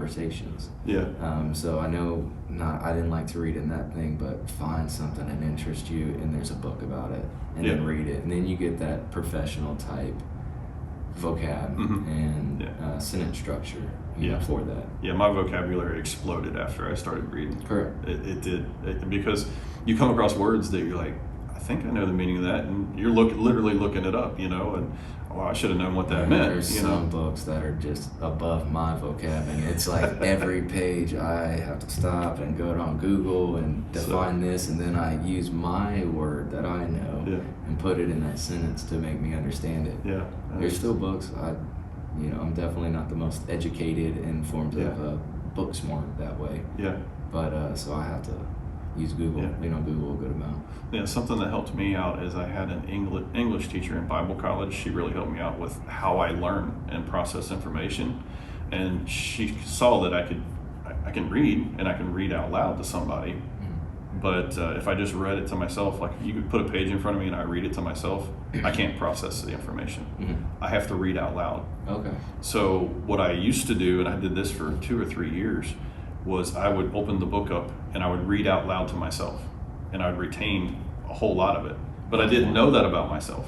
conversations. Yeah. So I know I didn't like to read in that thing, but find something that interests you and there's a book about it, and then read it, and then you get that professional type vocab and sentence structure for that. Yeah, my vocabulary exploded after I started reading. Correct. It did, because you come across words that you're like, I think I know the meaning of that, and you're literally looking it up, and I should have known what that meant. There's some books that are just above my vocab, and it's like every page I have to stop and go on Google and define this, and then I use my word that I know and put it in that sentence to make me understand it. Yeah. There's still books. I'm definitely not the most educated in forms of book smart that way. Yeah. But so I have to use Google. Google a good amount. Yeah, something that helped me out is I had an English teacher in Bible college. She really helped me out with how I learn and process information, and she saw that I can read, and I can read out loud to somebody. But if I just read it to myself, like you could put a page in front of me and I read it to myself, I can't process the information. I have to read out loud. Okay. So what I used to do, and I did this for 2 or 3 years, was I would open the book up and I would read out loud to myself, and I would retain a whole lot of it. But I didn't know that about myself.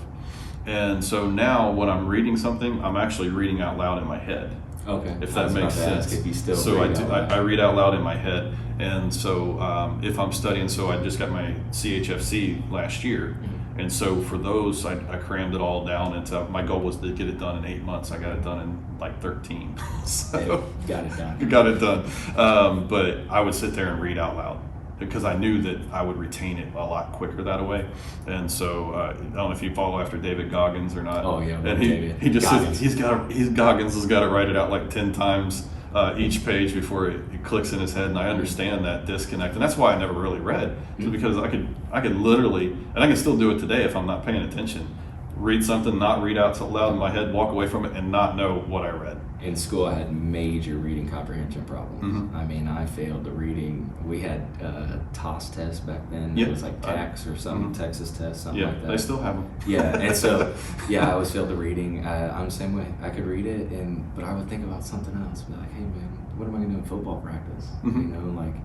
And so now when I'm reading something, I'm actually reading out loud in my head. Okay. If that makes sense. If you still so I read out loud in my head. And so if I'm studying, so I just got my CHFC last year. And so for those, I crammed it all down into, my goal was to get it done in 8 months. I got it done in like 13. So got it done. Got it done. But I would sit there and read out loud, because I knew that I would retain it a lot quicker that way. And so I don't know if you follow after David Goggins or not. Oh yeah, and he just says Goggins has got to write it out like 10 times each page before it clicks in his head. And I understand that disconnect, and that's why I never really read, because I could literally, and I can still do it today if I'm not paying attention, read something, not read out so loud in my head, walk away from it, and not know what I read. In school, I had major reading comprehension problems. I mean, I failed the reading. We had a TOS test back then. It was like TAX or something, Texas test, something like that. They still have them. Yeah, and so, I always failed the reading. I'm the same way. I could read it, but I would think about something else. Be like, hey man, what am I going to do in football practice? Like,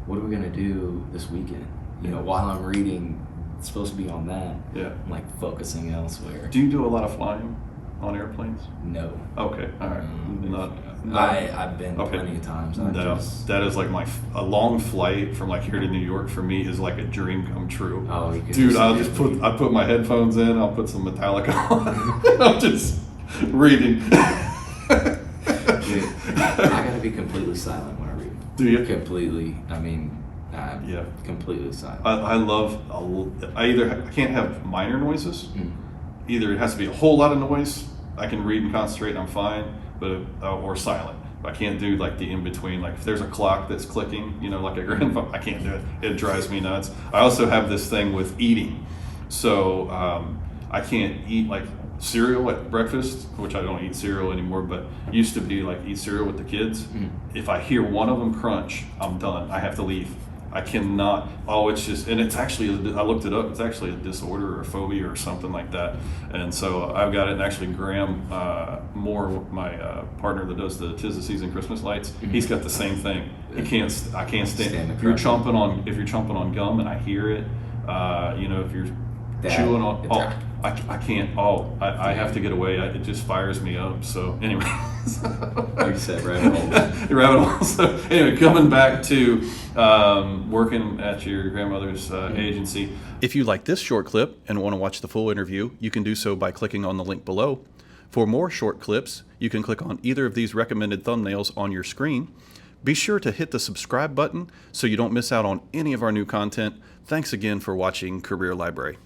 what are we going to do this weekend? While I'm reading, it's supposed to be on that. Yeah. I'm like focusing elsewhere. Do you do a lot of flying on airplanes? No. Okay, all right. I've been plenty of times. That is like a long flight from like here to New York for me is like a dream come true. Oh, you could dude! I put my headphones in. I'll put some Metallica on. I'm just reading. Dude, I gotta be completely silent when I read. Do you? Completely. I mean, completely silent. I can't have minor noises. Either it has to be a whole lot of noise, I can read and concentrate and I'm fine, or silent. I can't do like the in between. Like if there's a clock that's clicking, like a grandfather, I can't do it. It drives me nuts. I also have this thing with eating, so I can't eat like cereal at breakfast, which I don't eat cereal anymore, but used to be like eat cereal with the kids. If I hear one of them crunch, I'm done. I have to leave. I cannot. It's just, and it's actually, I looked it up, it's actually a disorder or a phobia or something like that. And so I've got it, and actually Graham Moore, my partner that does the 'Tis the Season Christmas lights, he's got the same thing. I can't stand if you're chomping on gum and I hear it, if you're chewing on, I can't. I have to get away. It just fires me up. So anyway, like you said, rabbit holes. Rabbit holes. So anyway, coming back to working at your grandmother's agency. If you like this short clip and want to watch the full interview, you can do so by clicking on the link below. For more short clips, you can click on either of these recommended thumbnails on your screen. Be sure to hit the subscribe button so you don't miss out on any of our new content. Thanks again for watching Career Library.